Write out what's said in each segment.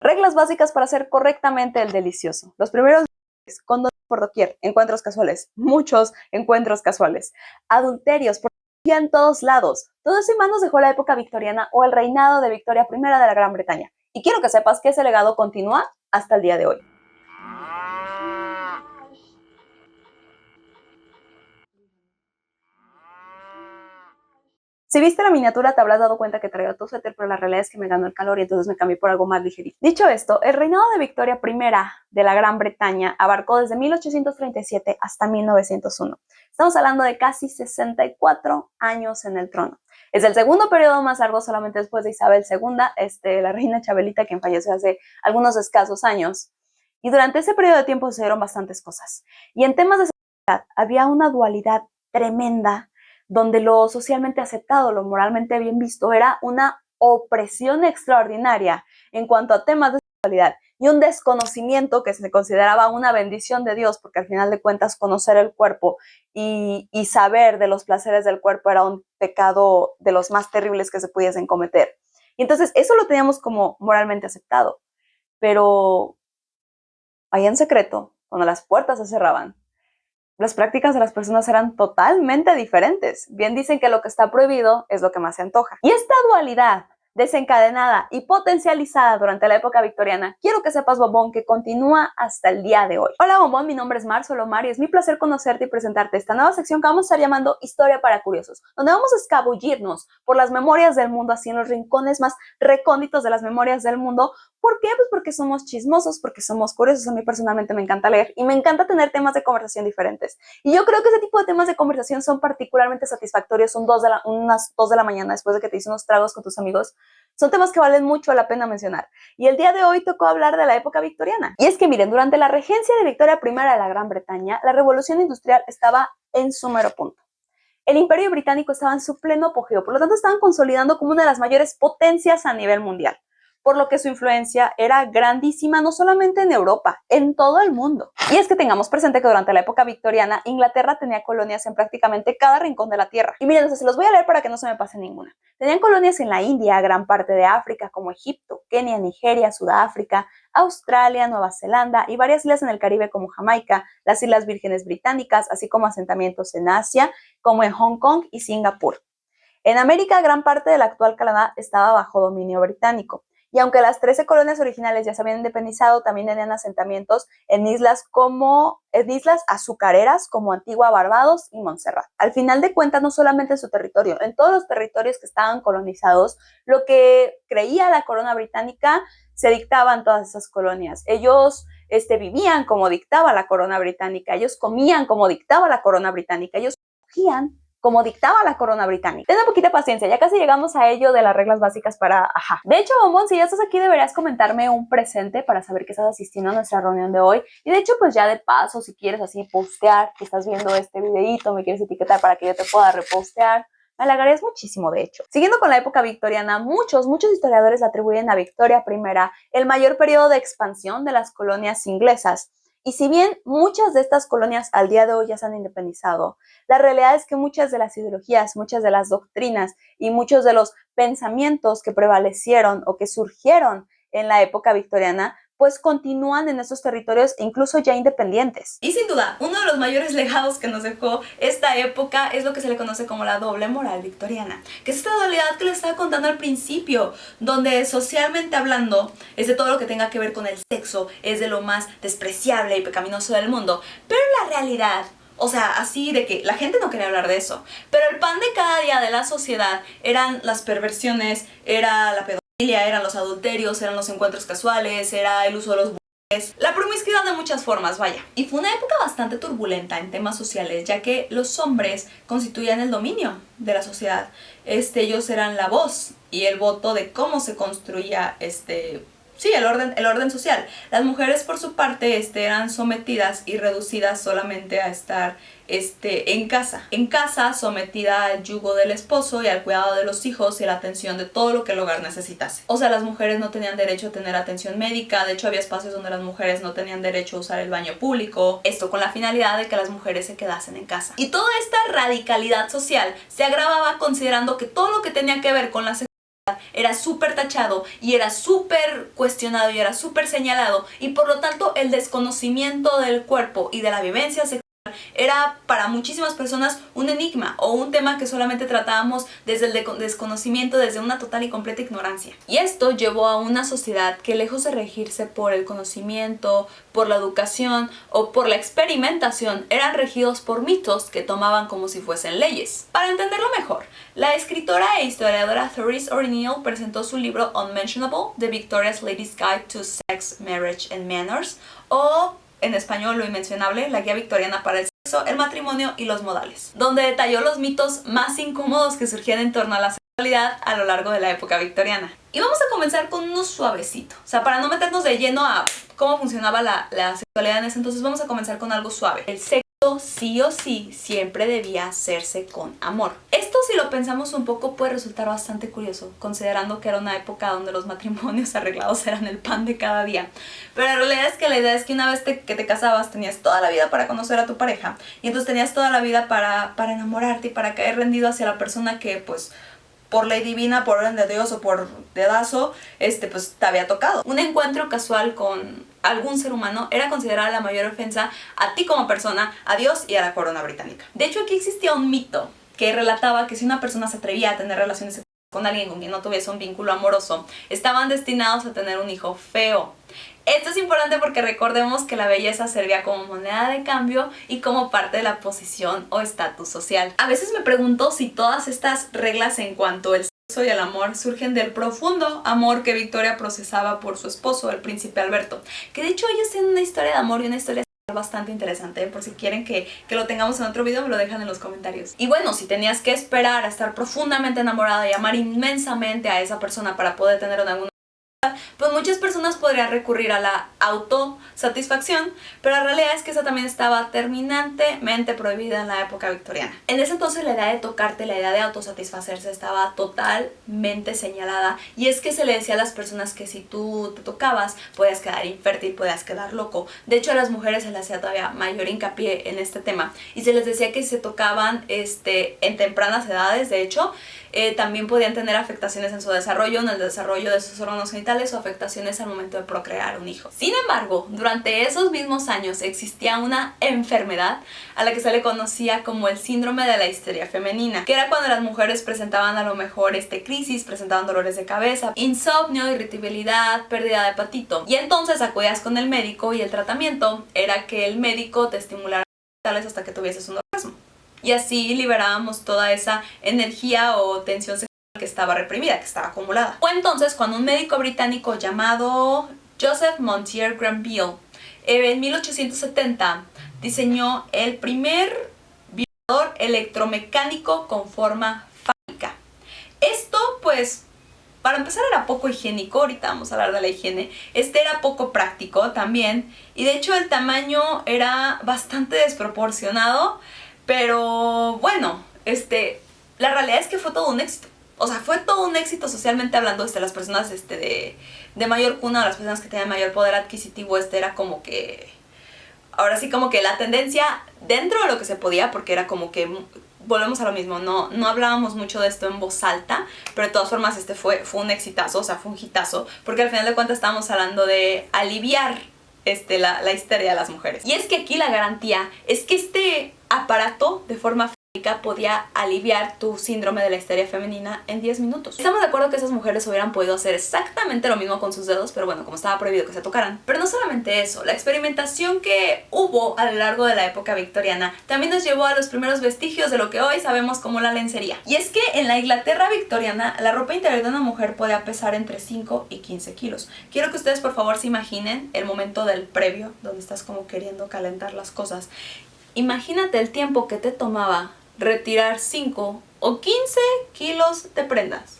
Reglas básicas para hacer correctamente el delicioso. Los primeros condones por doquier, encuentros casuales, muchos encuentros casuales, adulterios por en todos lados. Todo eso en manos dejó la época victoriana o el reinado de Victoria I de la Gran Bretaña. Y quiero que sepas que ese legado continúa hasta el día de hoy. Si viste la miniatura te habrás dado cuenta que traigo tu suéter, pero la realidad es que me ganó el calor y entonces me cambié por algo más ligerito. Dicho esto, el reinado de Victoria I de la Gran Bretaña abarcó desde 1837 hasta 1901. Estamos hablando de casi 64 años en el trono. Es el segundo periodo más largo solamente después de Isabel II, la reina Chabelita, quien falleció hace algunos escasos años. Y durante ese periodo de tiempo se dieron bastantes cosas. Y en temas de seguridad había una dualidad tremenda donde lo socialmente aceptado, lo moralmente bien visto, era una opresión extraordinaria en cuanto a temas de sexualidad y un desconocimiento que se consideraba una bendición de Dios, porque al final de cuentas conocer el cuerpo y saber de los placeres del cuerpo era un pecado de los más terribles que se pudiesen cometer. Y entonces eso lo teníamos como moralmente aceptado, pero allá en secreto, cuando las puertas se cerraban, las prácticas de las personas eran totalmente diferentes. Bien dicen que lo que está prohibido es lo que más se antoja. Y esta dualidad desencadenada y potencializada durante la época victoriana, quiero que sepas, Bombón, que continúa hasta el día de hoy. Hola, Bombón, mi nombre es Mar Solomar y es mi placer conocerte y presentarte esta nueva sección que vamos a estar llamando Historia para Curiosos, donde vamos a escabullirnos por las memorias del mundo, así en los rincones más recónditos de las memorias del mundo. ¿Por qué? Pues porque somos chismosos, porque somos curiosos. A mí personalmente me encanta leer y me encanta tener temas de conversación diferentes. Y yo creo que ese tipo de temas de conversación son particularmente satisfactorios unas 2 de la mañana después de que te hice unos tragos con tus amigos. Son temas que valen mucho la pena mencionar. Y el día de hoy tocó hablar de la época victoriana. Y es que miren, durante la regencia de Victoria I de la Gran Bretaña, la revolución industrial estaba en su mero punto. El Imperio Británico estaba en su pleno apogeo, por lo tanto estaban consolidando como una de las mayores potencias a nivel mundial, por lo que su influencia era grandísima no solamente en Europa, en todo el mundo. Y es que tengamos presente que durante la época victoriana, Inglaterra tenía colonias en prácticamente cada rincón de la tierra. Y miren, se los voy a leer para que no se me pase ninguna. Tenían colonias en la India, gran parte de África, como Egipto, Kenia, Nigeria, Sudáfrica, Australia, Nueva Zelanda y varias islas en el Caribe como Jamaica, las Islas Vírgenes Británicas, así como asentamientos en Asia, como en Hong Kong y Singapur. En América, gran parte del actual Canadá estaba bajo dominio británico. Y aunque las 13 colonias originales ya se habían independizado, también tenían asentamientos en islas azucareras como Antigua, Barbados y Montserrat. Al final de cuentas, no solamente en su territorio, en todos los territorios que estaban colonizados, lo que creía la corona británica se dictaban todas esas colonias. Ellos vivían como dictaba la corona británica, ellos comían como dictaba la corona británica, ellos cogían como dictaba la corona británica. Ten un poquita paciencia, ya casi llegamos a ello de las reglas básicas para ajá. De hecho, Bombón, si ya estás aquí deberías comentarme un presente para saber que estás asistiendo a nuestra reunión de hoy. Y de hecho, pues ya de paso, si quieres así postear que estás viendo este videito, me quieres etiquetar para que yo te pueda repostear, me halagarías muchísimo, de hecho. Siguiendo con la época victoriana, muchos historiadores atribuyen a Victoria I el mayor periodo de expansión de las colonias inglesas. Y si bien muchas de estas colonias al día de hoy ya se han independizado, la realidad es que muchas de las ideologías, muchas de las doctrinas y muchos de los pensamientos que prevalecieron o que surgieron en la época victoriana, pues continúan en esos territorios incluso ya independientes. Y sin duda, uno de los mayores legados que nos dejó esta época es lo que se le conoce como la doble moral victoriana, que es esta dualidad que les estaba contando al principio, donde socialmente hablando es de todo lo que tenga que ver con el sexo, es de lo más despreciable y pecaminoso del mundo, pero en la realidad, o sea, así de que la gente no quería hablar de eso, pero el pan de cada día de la sociedad eran las perversiones, era la pedofilia, eran los adulterios, eran los encuentros casuales, era el uso de los bueyes, la promiscuidad de muchas formas, vaya. Y fue una época bastante turbulenta en temas sociales, ya que los hombres constituían el dominio de la sociedad. Ellos eran la voz y el voto de cómo se construía el orden social. Las mujeres, por su parte, eran sometidas y reducidas solamente a estar en casa. En casa, sometida al yugo del esposo y al cuidado de los hijos y a la atención de todo lo que el hogar necesitase. O sea, las mujeres no tenían derecho a tener atención médica. De hecho, había espacios donde las mujeres no tenían derecho a usar el baño público. Esto con la finalidad de que las mujeres se quedasen en casa. Y toda esta radicalidad social se agravaba considerando que todo lo que tenía que ver con la sexualidad era súper tachado y era súper cuestionado y era súper señalado, y por lo tanto el desconocimiento del cuerpo y de la vivencia sexual era para muchísimas personas un enigma o un tema que solamente tratábamos desde el desconocimiento, desde una total y completa ignorancia. Y esto llevó a una sociedad que, lejos de regirse por el conocimiento, por la educación o por la experimentación, eran regidos por mitos que tomaban como si fuesen leyes. Para entenderlo mejor, la escritora e historiadora Therese O'Neill presentó su libro Unmentionable: The Victoria's Ladies Guide to Sex, Marriage and Manners, o en español, Lo Inmencionable, la guía victoriana para el sexo, el matrimonio y los modales, donde detalló los mitos más incómodos que surgían en torno a la sexualidad a lo largo de la época victoriana. Y vamos a comenzar con uno suavecito, o sea, para no meternos de lleno a cómo funcionaba la sexualidad en ese entonces, vamos a comenzar con algo suave. El sexo, sí o sí, siempre debía hacerse con amor. Esto, si lo pensamos un poco, puede resultar bastante curioso, considerando que era una época donde los matrimonios arreglados eran el pan de cada día. Pero la realidad es que la idea es que una vez que te casabas, tenías toda la vida para conocer a tu pareja, y entonces tenías toda la vida para enamorarte y para caer rendido hacia la persona que, pues, por ley divina, por orden de Dios o por dedazo, pues te había tocado. Un encuentro casual con algún ser humano era considerada la mayor ofensa a ti como persona, a Dios y a la corona británica. De hecho, aquí existía un mito que relataba que si una persona se atrevía a tener relaciones sexuales con alguien con quien no tuviese un vínculo amoroso, estaban destinados a tener un hijo feo. Esto es importante porque recordemos que la belleza servía como moneda de cambio y como parte de la posición o estatus social. A veces me pregunto si todas estas reglas en cuanto al sexo y el amor surgen del profundo amor que Victoria procesaba por su esposo, el príncipe Alberto, que de hecho ellos tienen una historia de amor y una historia bastante interesante, por si quieren que lo tengamos en otro video, me lo dejan en los comentarios. Y bueno, si tenías que esperar a estar profundamente enamorada y amar inmensamente a esa persona para poder tener una pues muchas personas podrían recurrir a la autosatisfacción, pero la realidad es que esa también estaba terminantemente prohibida en la época victoriana. En ese entonces la idea de tocarte, la idea de autosatisfacerse estaba totalmente señalada, y es que se le decía a las personas que si tú te tocabas podías quedar infértil, podías quedar loco. De hecho, a las mujeres se les hacía todavía mayor hincapié en este tema y se les decía que si se tocaban en tempranas edades, de hecho, también podían tener afectaciones en su desarrollo, en el desarrollo de sus órganos genitales, o afectaciones al momento de procrear un hijo. Sin embargo, durante esos mismos años existía una enfermedad a la que se le conocía como el síndrome de la histeria femenina, que era cuando las mujeres presentaban a lo mejor crisis, presentaban dolores de cabeza, insomnio, irritabilidad, pérdida de apetito, y entonces acudías con el médico y el tratamiento era que el médico te estimulara hasta que tuvieses un orgasmo. Y así liberábamos toda esa energía o tensión sexual que estaba reprimida, que estaba acumulada. Fue entonces cuando un médico británico llamado Joseph Montier Granville, en 1870, diseñó el primer vibrador electromecánico con forma fálica. Esto, pues, para empezar, era poco higiénico. Ahorita vamos a hablar de la higiene. Era poco práctico también, y de hecho el tamaño era bastante desproporcionado. Pero bueno, la realidad es que fue todo un éxito. O sea, fue todo un éxito socialmente hablando. Las personas de mayor cuna, o las personas que tenían mayor poder adquisitivo, era como que, ahora sí, como que la tendencia dentro de lo que se podía, porque era como que, volvemos a lo mismo, no hablábamos mucho de esto en voz alta, pero de todas formas fue un exitazo, o sea, fue un hitazo, porque al final de cuentas estábamos hablando de aliviar la histeria de las mujeres. Y es que aquí la garantía es que este aparato de forma fálica podía aliviar tu síndrome de la histeria femenina en 10 minutos. Estamos de acuerdo que esas mujeres hubieran podido hacer exactamente lo mismo con sus dedos, pero bueno, como estaba prohibido que se tocaran. Pero no solamente eso, la experimentación que hubo a lo largo de la época victoriana también nos llevó a los primeros vestigios de lo que hoy sabemos como la lencería. Y es que en la Inglaterra victoriana, la ropa interior de una mujer podía pesar entre 5 y 15 kilos. Quiero que ustedes por favor se imaginen el momento del previo, donde estás como queriendo calentar las cosas. Imagínate el tiempo que te tomaba retirar 5 o 15 kilos de prendas.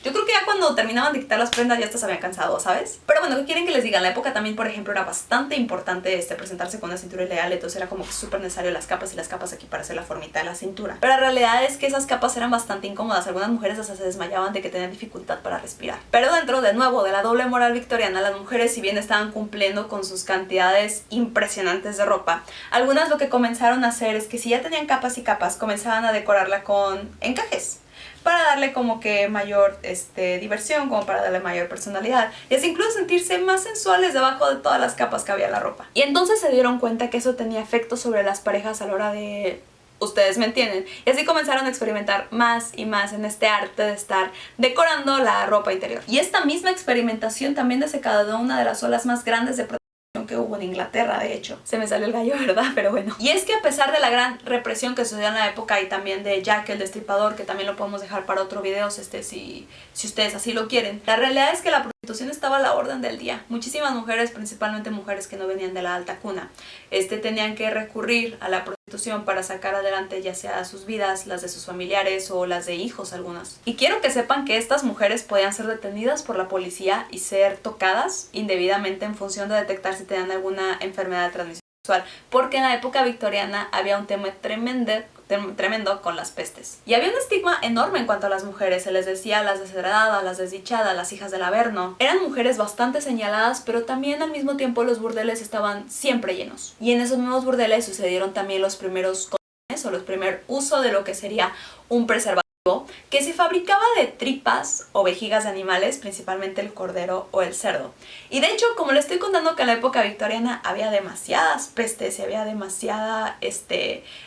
Yo creo que ya cuando terminaban de quitar las prendas ya hasta se habían cansado, ¿sabes? Pero bueno, ¿qué quieren que les diga? En la época también, por ejemplo, era bastante importante presentarse con una cintura ideal, entonces era como que súper necesario las capas y las capas aquí para hacer la formita de la cintura. Pero la realidad es que esas capas eran bastante incómodas, algunas mujeres hasta se desmayaban de que tenían dificultad para respirar. Pero dentro, de nuevo, de la doble moral victoriana, las mujeres, si bien estaban cumpliendo con sus cantidades impresionantes de ropa, algunas lo que comenzaron a hacer es que si ya tenían capas y capas, comenzaban a decorarla con encajes. para darle como que mayor diversión, como para darle mayor personalidad, y así incluso sentirse más sensuales debajo de todas las capas que había en la ropa. Y entonces se dieron cuenta que eso tenía efecto sobre las parejas a la hora de... Ustedes me entienden. Y así comenzaron a experimentar más y más en este arte de estar decorando la ropa interior. Y esta misma experimentación también desencadenó una de las olas más grandes de que hubo en Inglaterra, de hecho. Se me salió el gallo, ¿verdad? Pero bueno. Y es que a pesar de la gran represión que sucedió en la época y también de Jack el Destripador, que también lo podemos dejar para otro video si ustedes así lo quieren, la realidad es que la prostitución estaba a la orden del día. Muchísimas mujeres, principalmente mujeres que no venían de la alta cuna, tenían que recurrir a la prostitución para sacar adelante ya sea sus vidas, las de sus familiares o las de hijos algunas. Y quiero que sepan que estas mujeres podían ser detenidas por la policía y ser tocadas indebidamente en función de detectar si tenían alguna enfermedad de transmisión sexual, porque en la época victoriana había un tema tremendo con las pestes. Y había un estigma enorme en cuanto a las mujeres. Se les decía las desheredadas, las desdichadas, las hijas del Averno. Eran mujeres bastante señaladas, pero también al mismo tiempo los burdeles estaban siempre llenos. Y en esos mismos burdeles sucedieron también los primeros condones o los primer uso de lo que sería un preservativo, que se fabricaba de tripas o vejigas de animales, principalmente el cordero o el cerdo. Y de hecho, como les estoy contando que en la época victoriana había demasiadas pestes y había demasiadas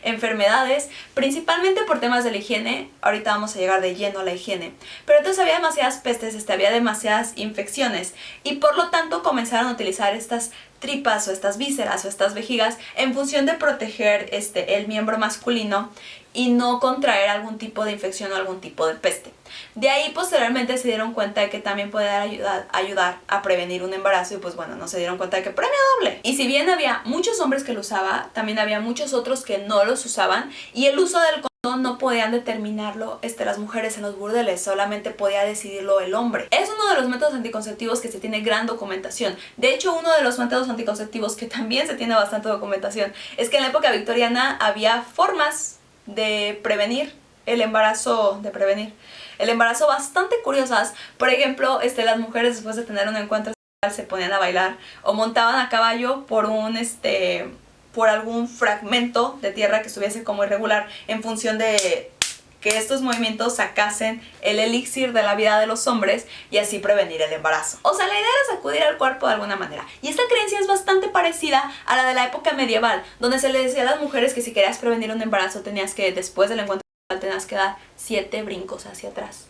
enfermedades, principalmente por temas de la higiene. Ahorita vamos a llegar de lleno a la higiene. Pero entonces había demasiadas pestes, había demasiadas infecciones y por lo tanto comenzaron a utilizar estas tripas o estas vísceras o estas vejigas en función de proteger el miembro masculino y no contraer algún tipo de infección o algún tipo de peste. De ahí posteriormente se dieron cuenta de que también podía ayudar a prevenir un embarazo y pues bueno, no se dieron cuenta de que premio doble. Y si bien había muchos hombres que lo usaban, también había muchos otros que no los usaban y el uso del condón no podían determinarlo las mujeres en los burdeles, solamente podía decidirlo el hombre. Es uno de los métodos anticonceptivos que se tiene gran documentación. De hecho, uno de los métodos anticonceptivos que también se tiene bastante documentación es que en la época victoriana había formas de prevenir el embarazo, bastante curiosas. Por ejemplo, las mujeres después de tener un encuentro sexual se ponían a bailar o montaban a caballo por por algún fragmento de tierra que estuviese como irregular en función de que estos movimientos sacasen el elixir de la vida de los hombres y así prevenir el embarazo. O sea, la idea era sacudir al cuerpo de alguna manera. Y esta creencia es bastante parecida a la de la época medieval, donde se le decía a las mujeres que si querías prevenir un embarazo tenías que, después del encuentro sexual, tenías que dar 7 brincos hacia atrás.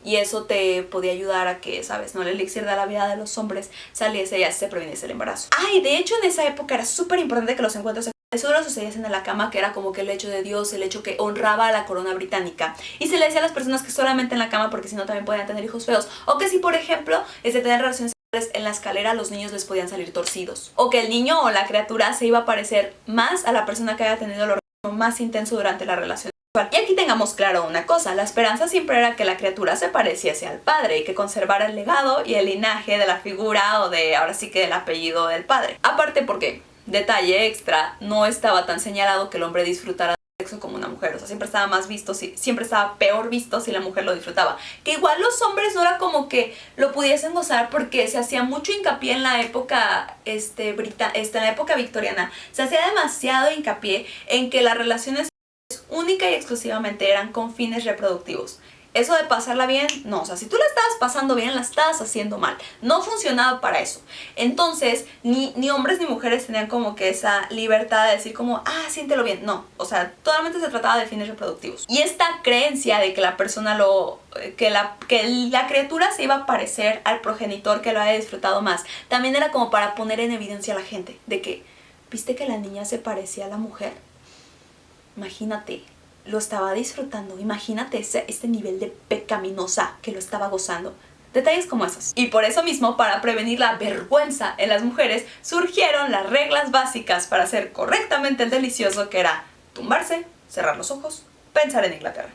Y eso te podía ayudar a que, ¿sabes? No, el elixir de la vida de los hombres saliese y así se previniese el embarazo. Ay, de hecho en esa época era súper importante que los encuentros sexuales solo sucediesen en la cama, que era como que el hecho de Dios, el hecho que honraba a la corona británica. Y se le decía a las personas que solamente en la cama, porque si no también podían tener hijos feos. O que si, por ejemplo, tener relaciones sexuales en la escalera, los niños les podían salir torcidos. O que el niño o la criatura se iba a parecer más a la persona que haya tenido el orgasmo más intenso durante la relación. Y aquí tengamos claro una cosa, la esperanza siempre era que la criatura se pareciese al padre y que conservara el legado y el linaje de la figura o ahora sí que el apellido del padre. Aparte porque, detalle extra, no estaba tan señalado que el hombre disfrutara del sexo como una mujer, o sea, siempre estaba peor visto si la mujer lo disfrutaba. Que igual los hombres no era como que lo pudiesen gozar porque se hacía mucho hincapié en la época, en la época victoriana, se hacía demasiado hincapié en que las relaciones única y exclusivamente eran con fines reproductivos. Eso de pasarla bien, no, o sea, si tú la estabas pasando bien, la estabas haciendo mal. No funcionaba para eso. Entonces, ni hombres ni mujeres tenían como que esa libertad de decir como, siéntelo bien. No, o sea, totalmente se trataba de fines reproductivos. Y esta creencia de que la persona que la criatura se iba a parecer al progenitor que lo había disfrutado más, también era como para poner en evidencia a la gente de que, ¿viste que la niña se parecía a la mujer? Imagínate, lo estaba disfrutando. Imagínate este nivel de pecaminosa que lo estaba gozando. Detalles como esos. Y por eso mismo, para prevenir la vergüenza en las mujeres, surgieron las reglas básicas para hacer correctamente el delicioso, que era tumbarse, cerrar los ojos, pensar en Inglaterra.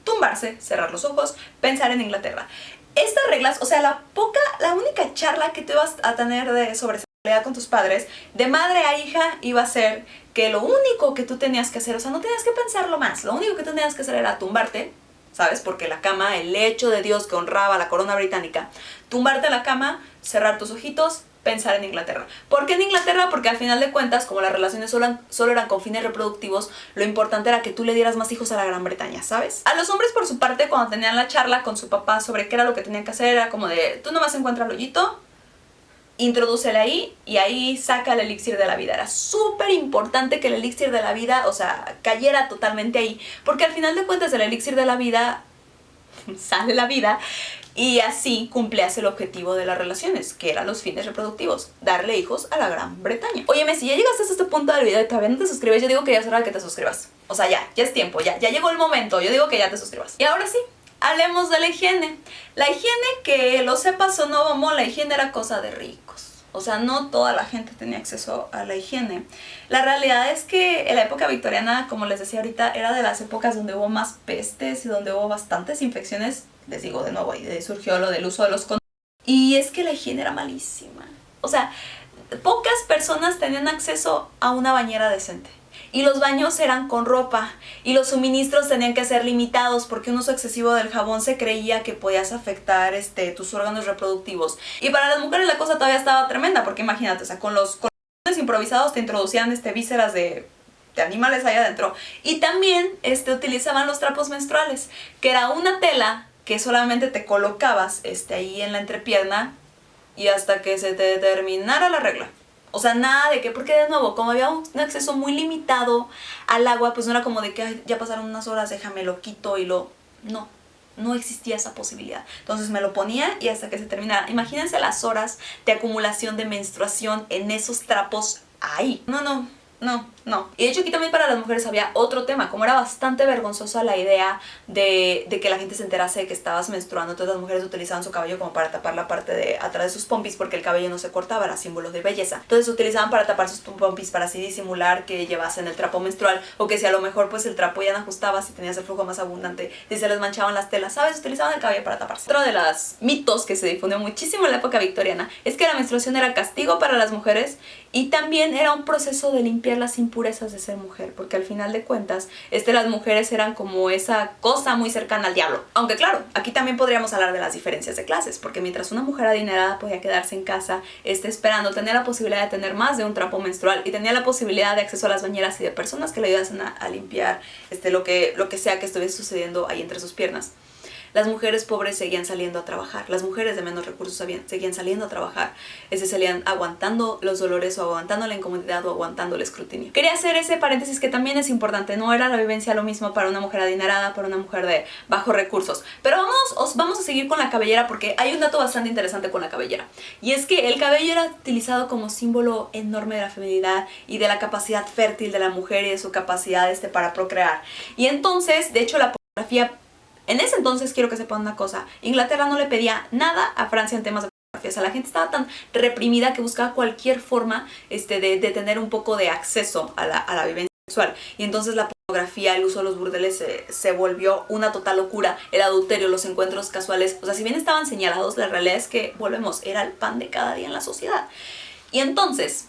Tumbarse, cerrar los ojos, pensar en Inglaterra. Estas reglas, o sea, la única charla que tú ibas a tener sobre sexualidad con tus padres, de madre a hija, iba a ser que lo único que tú tenías que hacer, o sea, no tenías que pensarlo más, lo único que tú tenías que hacer era tumbarte, ¿sabes? Porque la cama, el lecho de Dios que honraba la corona británica, tumbarte en la cama, cerrar tus ojitos, pensar en Inglaterra. ¿Por qué en Inglaterra? Porque al final de cuentas, como las relaciones solo eran con fines reproductivos, lo importante era que tú le dieras más hijos a la Gran Bretaña, ¿sabes? A los hombres, por su parte, cuando tenían la charla con su papá sobre qué era lo que tenían que hacer, era como de, tú nomás encuentras el hoyito, introdúcele ahí y ahí saca el elixir de la vida. Era súper importante que el elixir de la vida, o sea, cayera totalmente ahí, porque al final de cuentas del elixir de la vida sale la vida y así cumplías el objetivo de las relaciones, que eran los fines reproductivos, darle hijos a la Gran Bretaña. Óyeme, si ya llegaste hasta este punto del video y todavía no te suscribes, yo digo que ya es hora de que te suscribas. O sea, ya es tiempo, ya llegó el momento, yo digo que ya te suscribas. Y ahora sí, hablemos de la higiene. La higiene, que lo sepas o no, vamos, la higiene era cosa de ricos. O sea, no toda la gente tenía acceso a la higiene. La realidad es que en la época victoriana, como les decía ahorita, era de las épocas donde hubo más pestes y donde hubo bastantes infecciones. Les digo de nuevo, y de ahí surgió lo del uso de los condones. Y es que la higiene era malísima. O sea, pocas personas tenían acceso a una bañera decente. Y los baños eran con ropa y los suministros tenían que ser limitados porque un uso excesivo del jabón se creía que podías afectar tus órganos reproductivos. Y para las mujeres la cosa todavía estaba tremenda porque imagínate, o sea, con los improvisados te introducían vísceras de animales ahí adentro. Y también utilizaban los trapos menstruales, que era una tela que solamente te colocabas ahí en la entrepierna y hasta que se te terminara la regla. O sea, nada de que, porque de nuevo, como había un acceso muy limitado al agua, pues no era como de que ay, ya pasaron unas horas, déjame lo quito y lo... No existía esa posibilidad. Entonces me lo ponía y hasta que se terminara. Imagínense las horas de acumulación de menstruación en esos trapos ahí. No. Y de hecho aquí también para las mujeres había otro tema, como era bastante vergonzosa la idea de que la gente se enterase de que estabas menstruando. Entonces las mujeres utilizaban su cabello como para tapar la parte de atrás de sus pompis porque el cabello no se cortaba, era símbolo de belleza. Entonces utilizaban para tapar sus pompis para así disimular que llevasen el trapo menstrual, o que si a lo mejor pues el trapo ya no ajustaba, si tenías el flujo más abundante, si se les manchaban las telas, ¿sabes? Utilizaban el cabello para taparse. Otro de los mitos que se difundió muchísimo en la época victoriana es que la menstruación era castigo para las mujeres y también era un proceso de limpiar las impurezas de ser mujer, porque al final de cuentas las mujeres eran como esa cosa muy cercana al diablo. Aunque claro, aquí también podríamos hablar de las diferencias de clases, porque mientras una mujer adinerada podía quedarse en casa esperando, tenía la posibilidad de tener más de un trapo menstrual y tenía la posibilidad de acceso a las bañeras y de personas que le ayudasen a limpiar lo que sea que estuviese sucediendo ahí entre sus piernas. Las mujeres pobres seguían saliendo a trabajar, las mujeres de menos recursos seguían saliendo a trabajar, salían aguantando los dolores o aguantando la incomodidad o aguantando el escrutinio. Quería hacer ese paréntesis que también es importante, no era la vivencia lo mismo para una mujer adinerada, para una mujer de bajos recursos. Pero vamos a seguir con la cabellera porque hay un dato bastante interesante con la cabellera. Y es que el cabello era utilizado como símbolo enorme de la feminidad y de la capacidad fértil de la mujer y de su capacidad para procrear. Y entonces, de hecho, la pornografía... En ese entonces, quiero que sepan una cosa, Inglaterra no le pedía nada a Francia en temas de pornografía. O sea, la gente estaba tan reprimida que buscaba cualquier forma de tener un poco de acceso a la vivencia sexual. Y entonces la pornografía, el uso de los burdeles se volvió una total locura. El adulterio, los encuentros casuales, o sea, si bien estaban señalados, la realidad es que, volvemos, era el pan de cada día en la sociedad. Y entonces,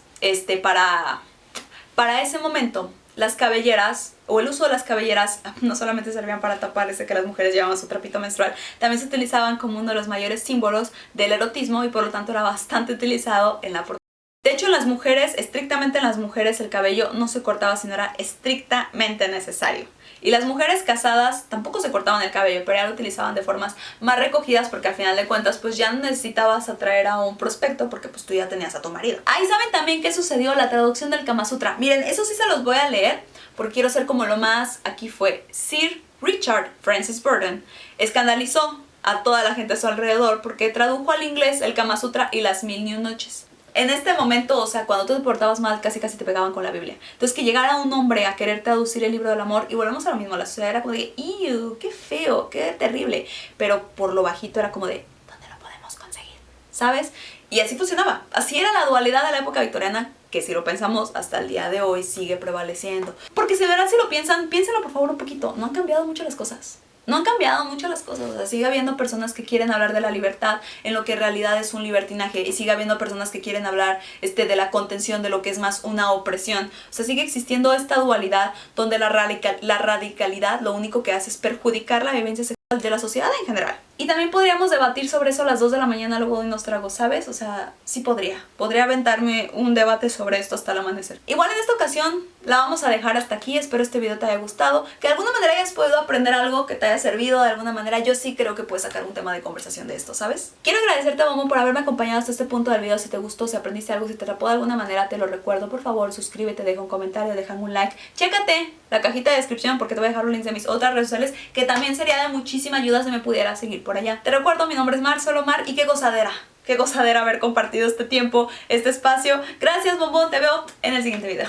para ese momento, las cabelleras o el uso de las cabelleras no solamente servían para tapar que las mujeres llevaban su trapito menstrual, también se utilizaban como uno de los mayores símbolos del erotismo y por lo tanto era bastante utilizado en la pornografía. De hecho, en las mujeres, estrictamente en las mujeres, el cabello no se cortaba si no era estrictamente necesario. Y las mujeres casadas tampoco se cortaban el cabello, pero ya lo utilizaban de formas más recogidas porque al final de cuentas pues ya no necesitabas atraer a un prospecto porque pues tú ya tenías a tu marido. Ahí saben también qué sucedió, la traducción del Kama Sutra. Miren, eso sí se los voy a leer porque quiero ser como lo más... Aquí fue Sir Richard Francis Burton. Escandalizó a toda la gente a su alrededor porque tradujo al inglés el Kama Sutra y las 1001 noches. En este momento, o sea, cuando tú te portabas mal, casi te pegaban con la Biblia. Entonces, que llegara un hombre a querer traducir el libro del amor, y volvemos a lo mismo, la sociedad era como de, ¡ew! ¡Qué feo! ¡Qué terrible! Pero por lo bajito era como de, ¿dónde lo podemos conseguir? ¿Sabes? Y así funcionaba. Así era la dualidad de la época victoriana, que si lo pensamos, hasta el día de hoy sigue prevaleciendo. Porque si de verdad si lo piensan, piénsenlo por favor un poquito. No han cambiado mucho las cosas. no han cambiado mucho las cosas. O sea, sigue habiendo personas que quieren hablar de la libertad en lo que en realidad es un libertinaje, y sigue habiendo personas que quieren hablar de la contención de lo que es más una opresión. O sea, sigue existiendo esta dualidad donde la radicalidad lo único que hace es perjudicar la vivencia sexual de la sociedad en general. Y también podríamos debatir sobre eso a las 2 de la mañana luego de unos tragos, ¿sabes? O sea, sí podría aventarme un debate sobre esto hasta el amanecer. Igual en esta ocasión la vamos a dejar hasta aquí. Espero este video te haya gustado, que de alguna manera hayas podido aprender algo, que te haya servido de alguna manera. Yo sí creo que puedes sacar un tema de conversación de esto, ¿sabes? Quiero agradecerte, Momo, por haberme acompañado hasta este punto del video. Si te gustó, si aprendiste algo, si te atrapó de alguna manera, te lo recuerdo, por favor, suscríbete, deja un comentario, deja un like, chécate la cajita de descripción porque te voy a dejar los links de mis otras redes sociales, que también sería de muchísima ayuda si me pudieras seguir por allá. Te recuerdo, mi nombre es Mar, solo Mar, y qué gozadera haber compartido este tiempo, este espacio. Gracias, bombón, te veo en el siguiente video.